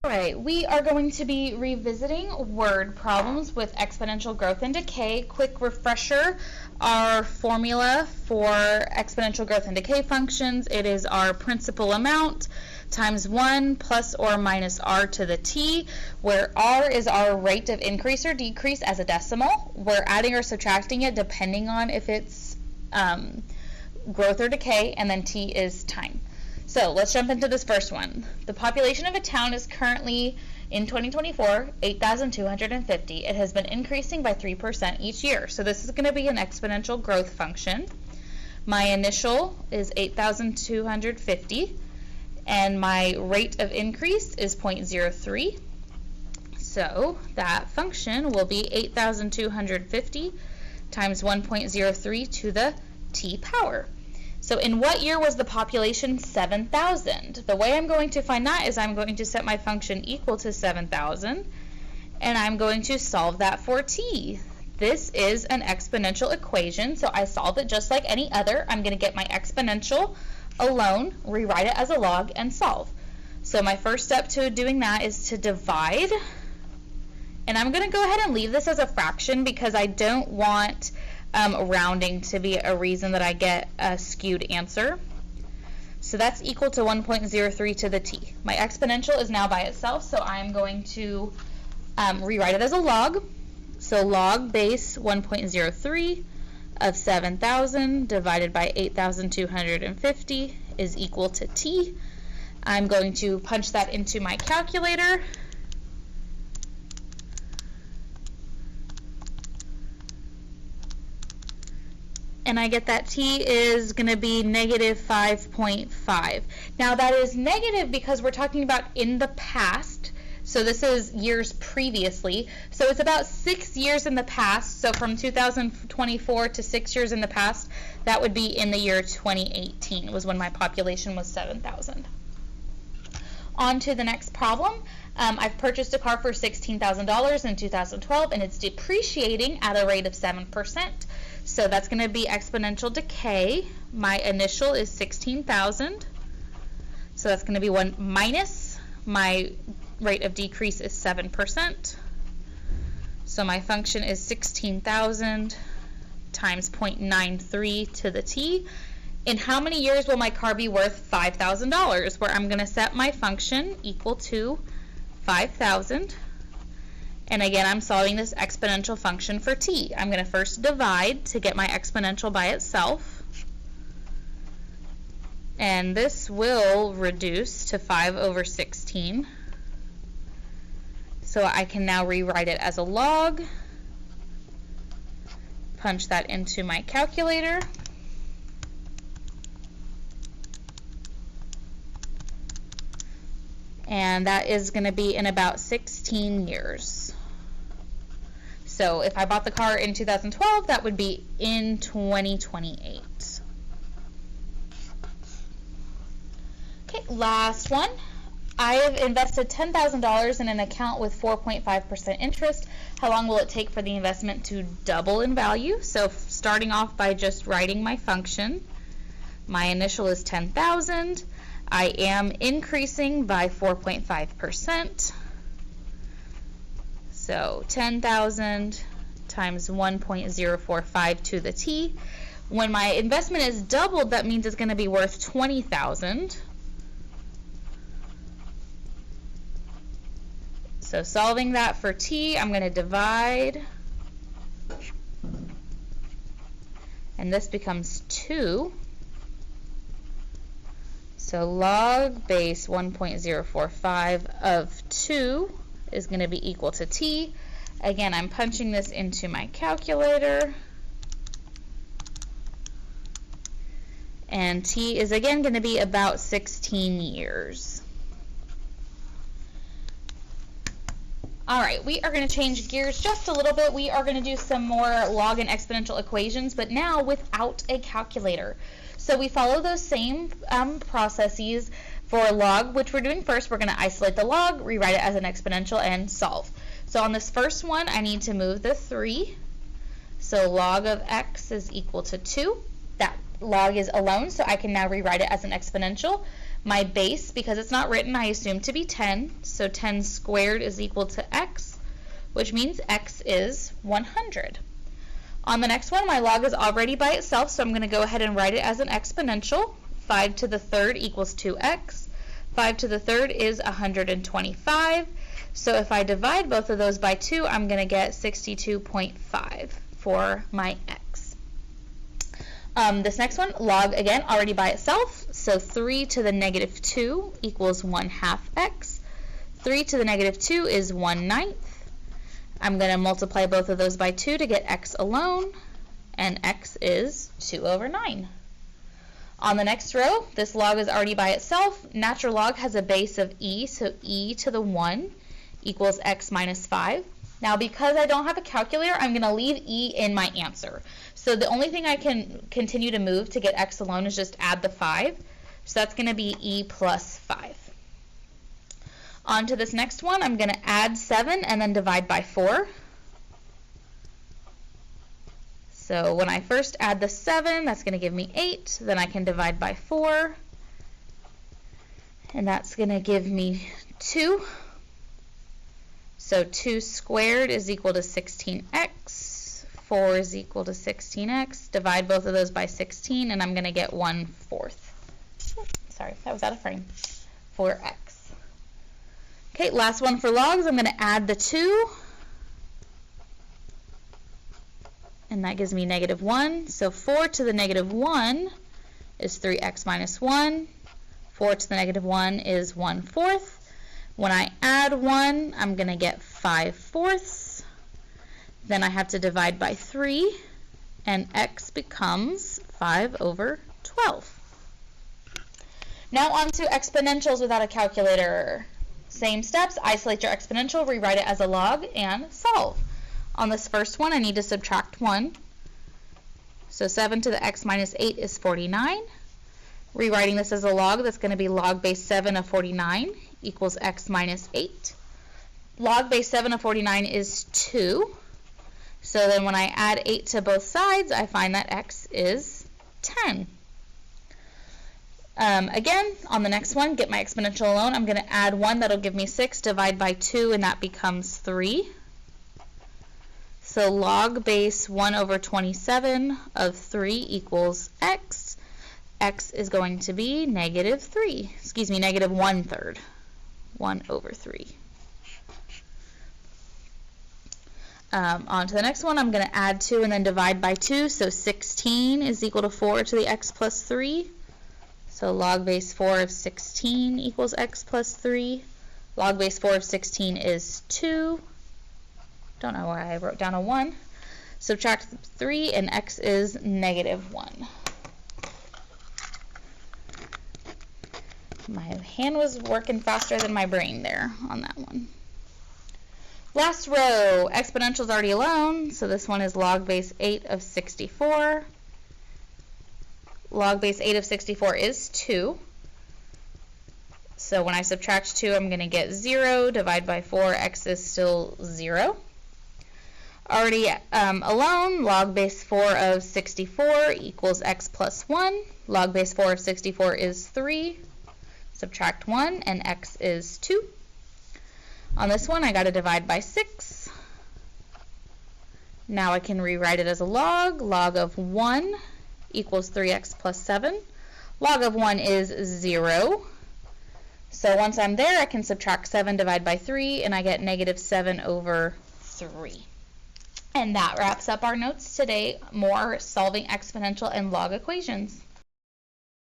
Alright, we are going to be revisiting word problems with exponential growth and decay. Quick refresher, our formula for exponential growth and decay functions, it is our principal amount times 1 plus or minus r to the t, where r is our rate of increase or decrease as a decimal. We're adding or subtracting it depending on if it's growth or decay, and then t is time. So let's jump into this first one. The population of a town is currently, in 2024, 8,250. It has been increasing by 3% each year. So this is going to be an exponential growth function. My initial is 8,250, and my rate of increase is 0.03. So that function will be 8,250 times 1.03 to the t power. So in what year was the population 7,000? The way I'm going to find that is I'm going to set my function equal to 7,000, and I'm going to solve that for t. This is an exponential equation, so I solve it just like any other. I'm going to get my exponential alone, rewrite it as a log, and solve. So my first step to doing that is to divide, and I'm going to go ahead and leave this as a fraction because I don't want rounding to be a reason that I get a skewed answer. So that's equal to 1.03 to the t. My exponential is now by itself, so I'm going to rewrite it as a log. So log base 1.03 of 7,000 divided by 8,250 is equal to t. I'm going to punch that into my calculator. And I get that t is going to be negative 5.5. Now that is negative because we're talking about in the past, so this is years previously, so it's about 6 years in the past, so from 2024 to 6 years in the past, that would be in the year 2018 was when my population was 7,000. On to the next problem. I've purchased a car for $16,000 in 2012 and it's depreciating at a rate of 7%. So that's going to be exponential decay. My initial is 16,000. So that's going to be 1 minus my rate of decrease is 7%. So my function is 16,000 times 0.93 to the t. In how many years will my car be worth $5,000? Where I'm going to set my function equal to 5,000. And again, I'm solving this exponential function for t. I'm going to first divide to get my exponential by itself. And this will reduce to 5 over 16. So I can now rewrite it as a log. Punch that into my calculator. And that is going to be in about 16 years. So if I bought the car in 2012, that would be in 2028. Okay, last one. I have invested $10,000 in an account with 4.5% interest. How long will it take for the investment to double in value? So starting off by just writing my function, my initial is 10,000. I am increasing by 4.5%. So 10,000 times 1.045 to the t. When my investment is doubled, that means it's going to be worth 20,000. So solving that for t, I'm going to divide. And this becomes 2. So log base 1.045 of 2 is going to be equal to t. Again, I'm punching this into my calculator. And t is again going to be about 16 years. Alright, we are going to change gears just a little bit. We are going to do some more log and exponential equations, but now without a calculator. So we follow those same processes for log, which we're doing first. We're going to isolate the log, rewrite it as an exponential, and solve. So on this first one, I need to move the 3. So log of x is equal to 2. That log is alone, so I can now rewrite it as an exponential. My base, because it's not written, I assume to be 10. So 10 squared is equal to x, which means x is 100. On the next one, my log is already by itself, so I'm going to go ahead and write it as an exponential. 5 to the third equals 2x. 5 to the third is 125. So if I divide both of those by 2, I'm going to get 62.5 for my x. This next one, log again, already by itself. So 3 to the negative 2 equals 1/2 x. 3 to the negative 2 is 1/9. I'm going to multiply both of those by 2 to get x alone, and x is 2/9. On the next row, this log is already by itself. Natural log has a base of e, so e to the 1 equals x minus 5. Now, because I don't have a calculator, I'm going to leave e in my answer. So the only thing I can continue to move to get x alone is just add the 5. So that's going to be e plus 5. On to this next one, I'm going to add 7 and then divide by 4. So when I first add the 7, that's going to give me 8. Then I can divide by 4. And that's going to give me 2. So 2 squared is equal to 16x. 4 is equal to 16x. Divide both of those by 16, and I'm going to get 1/4. Sorry, that was out of frame. For x. Okay, last one for logs. I'm going to add the 2. And that gives me -1. So 4 to the -1 is 3x minus 1. 4 to the -1 is 1/4. When I add 1, I'm going to get 5/4. Then I have to divide by 3, and x becomes 5/12. Now on to exponentials without a calculator. Same steps, isolate your exponential, rewrite it as a log, and solve. On this first one, I need to subtract 1. So 7 to the x minus 8 is 49. Rewriting this as a log, that's going to be log base 7 of 49 equals x minus 8. Log base 7 of 49 is 2. So then when I add 8 to both sides, I find that x is 10. Again, on the next one, get my exponential alone. I'm going to add 1, that'll give me 6, divide by 2, and that becomes 3. So log base 1/27 of 3 equals x. X is going to be -3. Excuse me, -1/3. 1/3. On to the next one, I'm going to add 2 and then divide by 2. So 16 is equal to 4 to the x plus 3. So log base 4 of 16 equals x plus 3. Log base 4 of 16 is 2. Don't know why I wrote down a 1. Subtract 3, and x is -1. My hand was working faster than my brain there on that one. Last row, exponentials already alone, so this one is log base 8 of 64. Log base 8 of 64 is 2. So when I subtract 2, I'm going to get 0. Divide by 4, x is still 0. Already alone, log base 4 of 64 equals x plus 1. Log base 4 of 64 is 3. Subtract 1, and x is 2. On this one, I got to divide by 6. Now I can rewrite it as a log. Log of 1 equals 3x plus 7. Log of 1 is 0. So once I'm there, I can subtract 7, divide by 3, and I get -7/3. And that wraps up our notes today. More solving exponential and log equations.